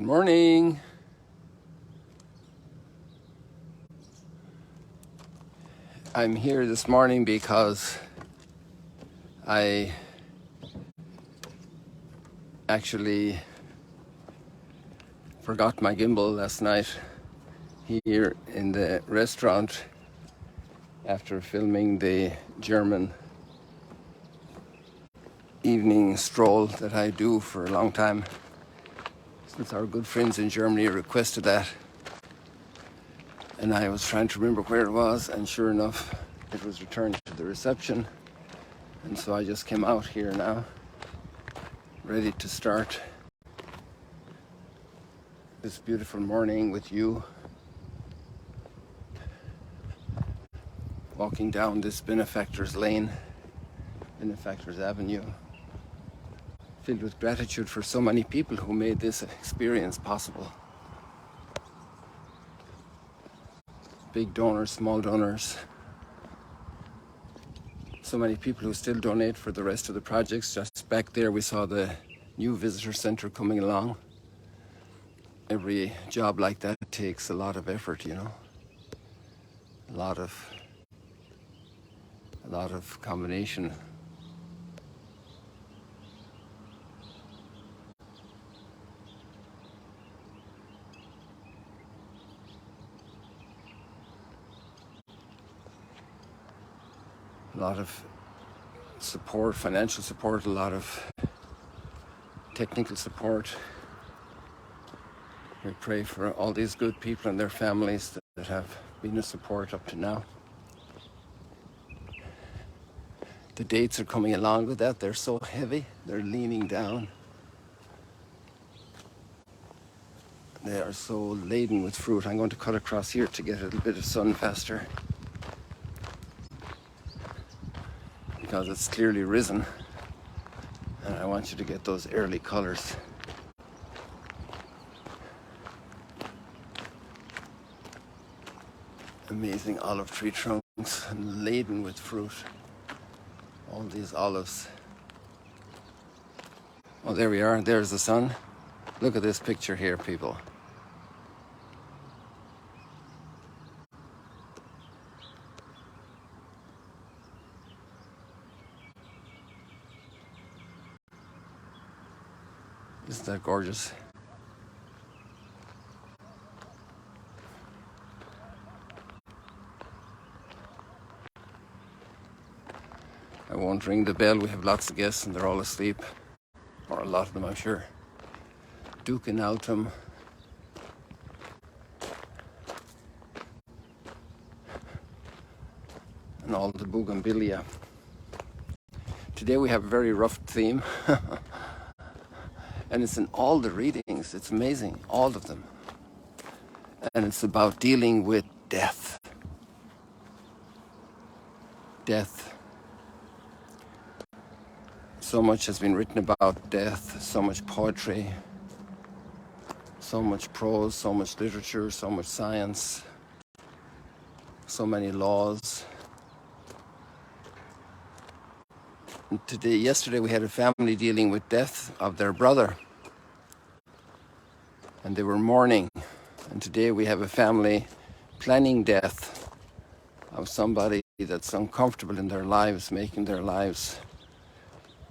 morning. I'm here this morning because I actually forgot my gimbal last night here in the restaurant after filming the German evening stroll that I do for a long time, since our good friends in Germany requested that. And I was trying to remember where it was, and sure enough, it was returned to the reception. And so I just came out here now, ready to start this beautiful morning with you, walking down this Benefactors Lane, Benefactors Avenue, filled with gratitude for so many people who made this experience possible. Big donors, small donors, so many people who still donate for the rest of the projects. Just back there we saw the new visitor center coming along. Every job like that takes a lot of effort, you know, a lot of combination. A lot of support, financial support, a lot of technical support. We pray for all these good people and their families that have been a support up to now. The dates are coming along with that. They're so heavy, they're leaning down. They are so laden with fruit. I'm going to cut across here to get a little bit of sun faster, because it's clearly risen, and I want you to get those early colors. Amazing olive tree trunks laden with fruit. All these olives. Oh, there we are. There's the sun. Look at this picture here, people. Isn't that gorgeous? I won't ring the bell. We have lots of guests and they're all asleep. Or a lot of them, I'm sure. Duke and Altum. And all the bougainvillea. Today we have a very rough theme. And it's in all the readings. It's amazing, all of them. And it's about dealing with death. Death. So much has been written about death, so much poetry, so much prose, so much literature, so much science, so many laws. And yesterday we had a family dealing with death of their brother, and they were mourning. And today we have a family planning death of somebody that's uncomfortable in their lives, making their lives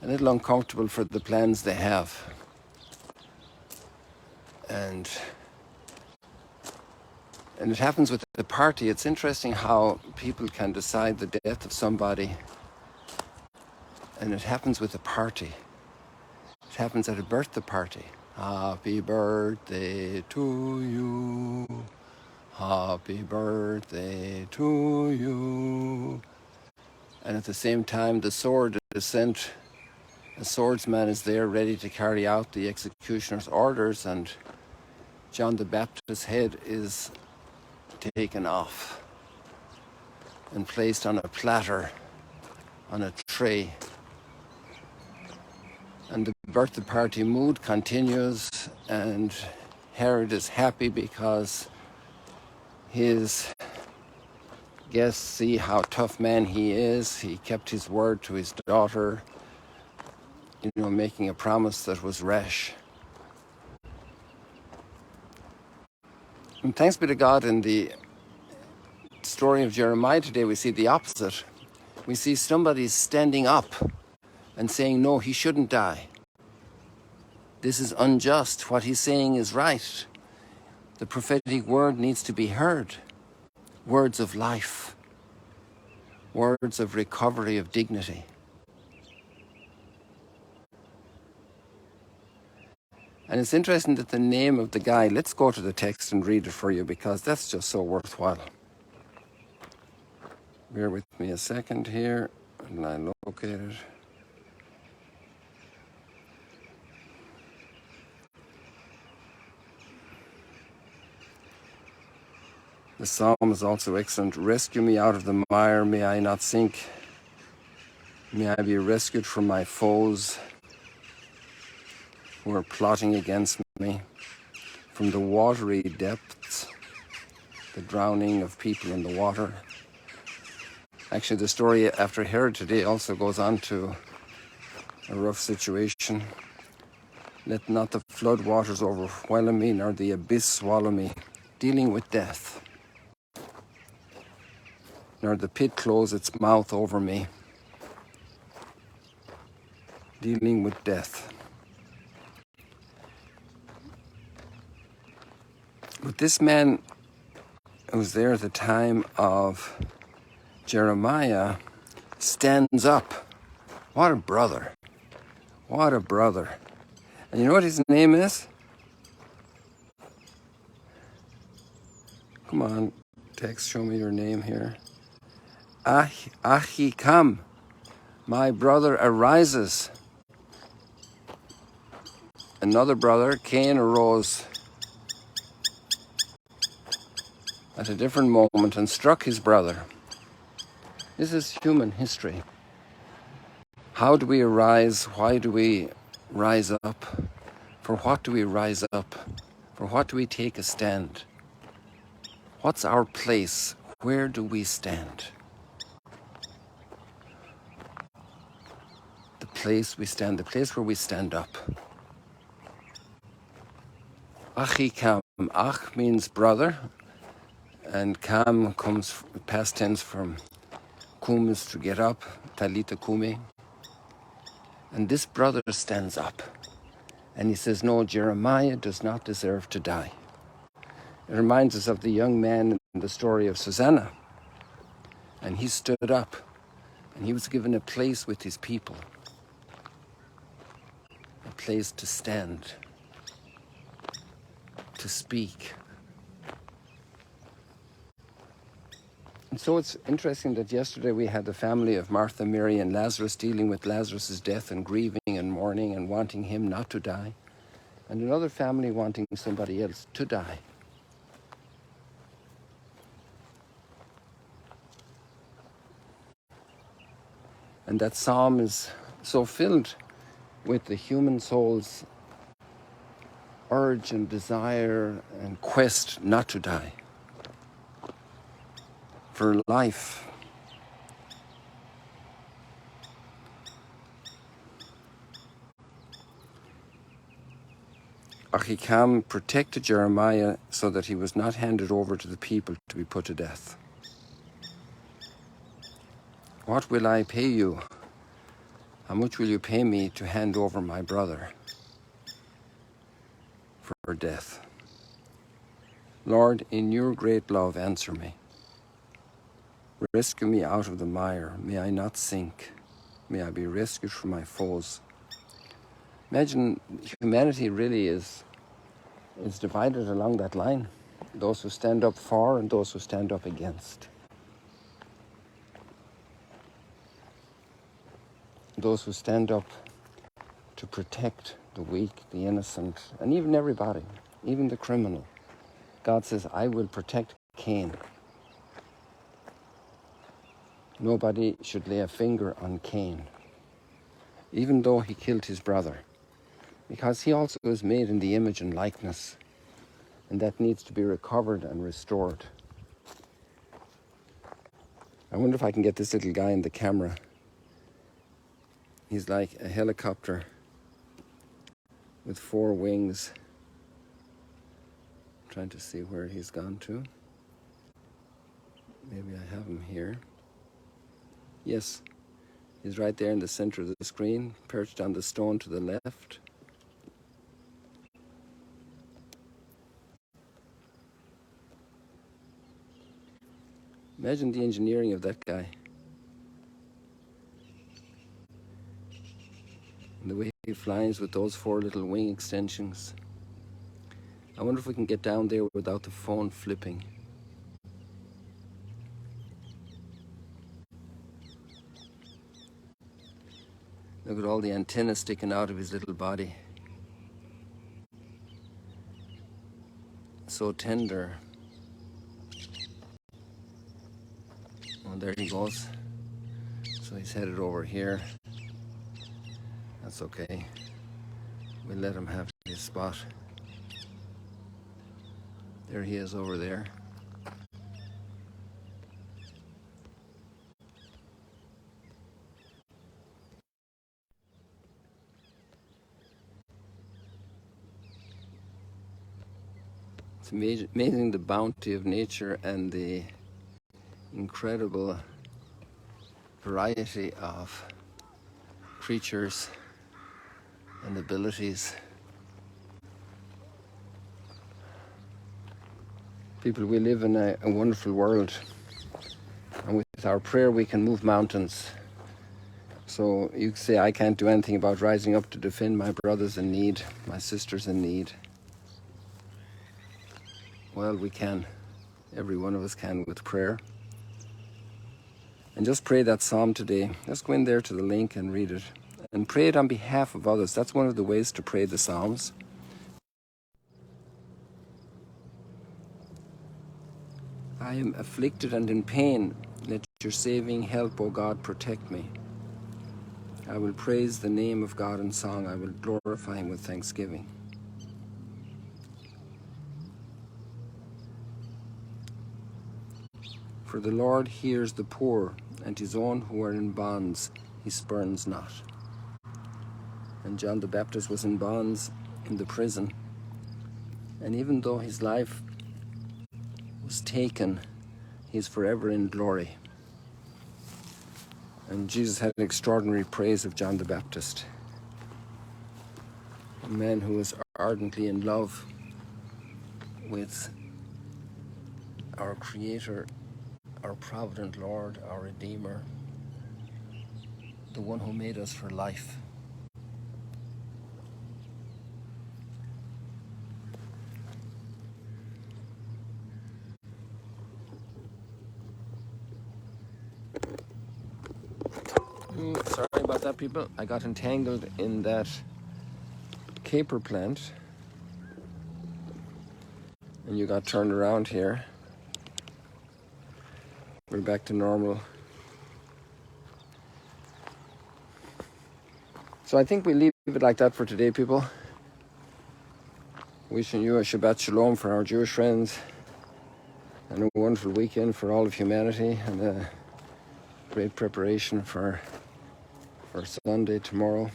a little uncomfortable for the plans they have. And it happens with the party. It's interesting how people can decide the death of somebody, and it happens with a party. It happens at a birthday party. Happy birthday to you. Happy birthday to you. And at the same time, the sword is sent. A swordsman is there ready to carry out the executioner's orders, and John the Baptist's head is taken off and placed on a platter, on a tray. And the birthday party mood continues, and Herod is happy because his guests see how tough man he is. He kept his word to his daughter, making a promise that was rash. And thanks be to God, in the story of Jeremiah today, we see the opposite. We see somebody standing up and saying, no, he shouldn't die. This is unjust. What he's saying is right. The prophetic word needs to be heard. Words of life. Words of recovery of dignity. And it's interesting that the name of the guy, let's go to the text and read it for you, because that's just so worthwhile. Bear with me a second here, and I locate it. The psalm is also excellent. Rescue me out of the mire, may I not sink. May I be rescued from my foes who are plotting against me, from the watery depths, the drowning of people in the water. Actually, the story after Herod today also goes on to a rough situation. Let not the flood waters overwhelm me, nor the abyss swallow me, dealing with death. Nor the pit close its mouth over me, dealing with death. But this man who was there at the time of Jeremiah stands up. What a brother. What a brother. And you know what his name is? Come on, text, show me your name here. Ahikam, my brother arises. Another brother, Cain, arose at a different moment and struck his brother. This is human history. How do we arise? Why do we rise up? For what do we rise up? For what do we take a stand? What's our place? Where do we stand? The place we stand, the place where we stand up. Achikam. Ach means brother, and kam comes past tense from kum is to get up, talita kumi. And this brother stands up and he says, no, Jeremiah does not deserve to die. It reminds us of the young man in the story of Susanna. And he stood up and he was given a place with his people, a place to stand, to speak. And so it's interesting that yesterday we had the family of Martha, Mary, and Lazarus dealing with Lazarus' death and grieving and mourning and wanting him not to die, and another family wanting somebody else to die. And that psalm is so filled with the human soul's urge and desire and quest not to die, for life. Achikam protected Jeremiah so that he was not handed over to the people to be put to death. What will I pay you? How much will you pay me to hand over my brother for death? Lord, in your great love, answer me. Rescue me out of the mire. May I not sink. May I be rescued from my foes. Imagine humanity really is divided along that line. Those who stand up for and those who stand up against. Those who stand up to protect the weak, the innocent, and even everybody, even the criminal. God says, I will protect Cain. Nobody should lay a finger on Cain, even though he killed his brother, because he also is made in the image and likeness, and that needs to be recovered and restored. I wonder if I can get this little guy in the camera. He's like a helicopter with 4 wings, trying to see where he's gone to. Maybe I have him here. Yes, he's right there in the center of the screen, perched on the stone to the left. Imagine the engineering of that guy. And the way he flies with those 4 little wing extensions. I wonder if we can get down there without the phone flipping. Look at all the antennas sticking out of his little body. So tender. Oh, there he goes. So he's headed over here. That's okay. We'll let him have his spot. There he is over there. It's amazing the bounty of nature and the incredible variety of creatures and abilities. People, we live in a wonderful world, and with our prayer we can move mountains. So you say, I can't do anything about rising up to defend my brothers in need, my sisters in need. Well, we can. Every one of us can with prayer. And just pray that psalm today. Just go in there to the link and read it. And pray it on behalf of others. That's one of the ways to pray the psalms. I am afflicted and in pain. Let your saving help, O God, protect me. I will praise the name of God in song. I will glorify him with thanksgiving. For the Lord hears the poor, and his own who are in bonds he spurns not. And John the Baptist was in bonds in the prison. And even though his life was taken, he is forever in glory. And Jesus had an extraordinary praise of John the Baptist, a man who was ardently in love with our Creator, our provident Lord, our Redeemer, the one who made us for life. Sorry about that, people. I got entangled in that caper plant, and you got turned around here. We're back to normal. So I think we leave it like that for today, people. Wishing you a Shabbat Shalom for our Jewish friends, and a wonderful weekend for all of humanity, and a great preparation for Sunday tomorrow.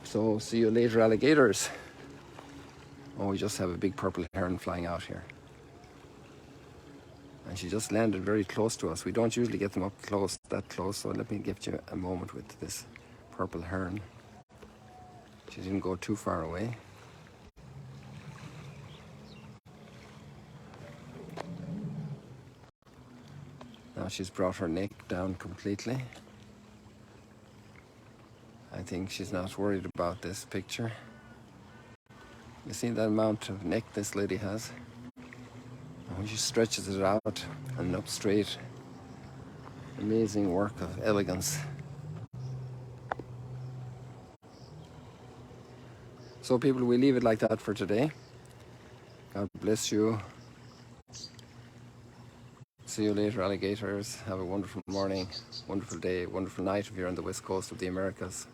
So see you later, alligators. Oh, we just have a big purple heron flying out here. And she just landed very close to us. We don't usually get them up close, that close, so let me give you a moment with this purple heron. She didn't go too far away. Now she's brought her neck down completely. I think she's not worried about this picture. You see that amount of neck this lady has? And she stretches it out and up straight. Amazing work of elegance. So people, we leave it like that for today. God bless you. See you later, alligators. Have a wonderful morning, wonderful day, wonderful night if you're on the west coast of the Americas.